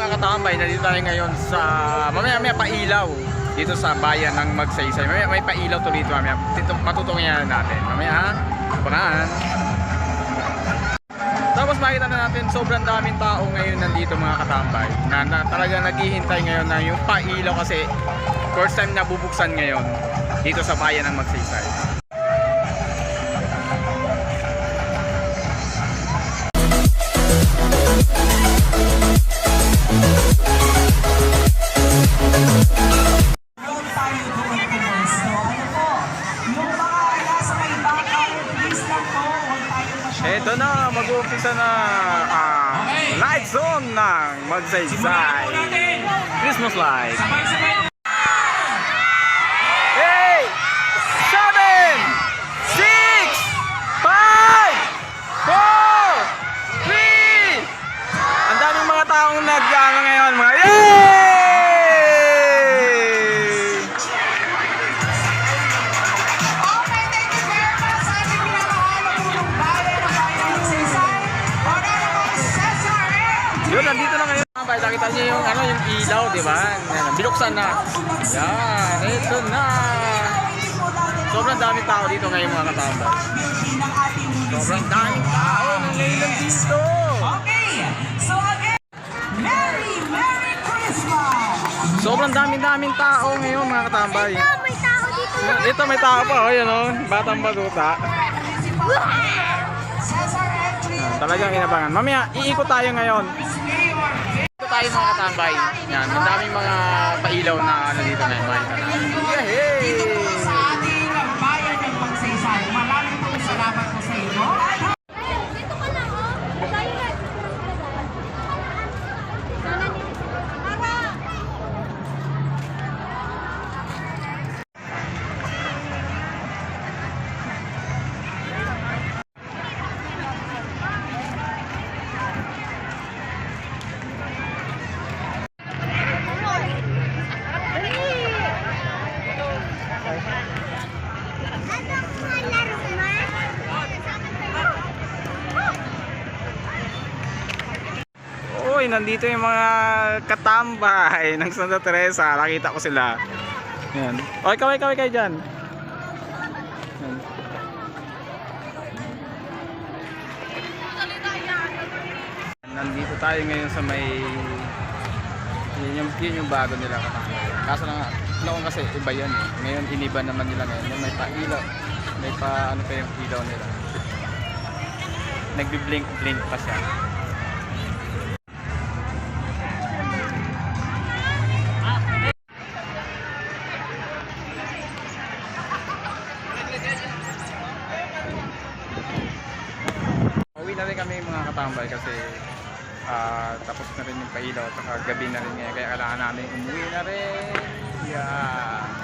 mga katambay, nandito tayo ngayon sa mamaya pailaw dito sa bayan ng Magsaysay. Mamaya may pailaw to dito, mamaya matutungyan natin. Mamaya ha, abangan. Tapos makita na natin sobrang daming tao ngayon nandito mga katambay na talagang naghihintay ngayon na yung pailaw kasi first time na bubuksan ngayon dito sa bayan ng Magsaysay. Ito na, mag-uumpisa na light zone ng Magsaysay Christmas light. 8, 7, 6, 5, 4, 3. Ang daming mga taong nag-ano ngayon, mga yay! Yun, nandito na ngayon. Nakita niyo yung yung ilaw, di ba? Binuksan na. Yan, ito na. Sobrang daming tao dito ngayon mga katambay. Sobrang daming tao ngayon dito. Okay, so again, Merry Christmas! Sobrang daming tao ngayon mga katambay. Ito, may tao dito. Ito may tao pa, yun o. Batang batuta. Talagang inabangan. Mamaya, iikot tayo ngayon. Ito tayo mga katambay. Yan, ang daming mga pailaw na dito ngayon. Yay! Sa ating bayan ng Magsaysay, maraming pong salamat po sa inyo. Dito ka lang, oh. Tayo na. Sana ni... Para! Uy, nandito yung mga katambay ng Santa Teresa. Nakita ko sila. Yan. Oy, kaway dyan. Yan. Nandito tayo ngayon sa may yun yung bago nila katambay. Kaso na nga, noon kasi iba yan eh. Ngayon iniba naman nila ngayon. May pa-ilaw. May pa ano pa yung ilaw nila. Nagbi-blink pa siya. Uwi na rin kami mga katambay kasi tapos na rin yung pailaw at gabi na rin ngayon kaya kailangan namin umuwi na rin. Yeah.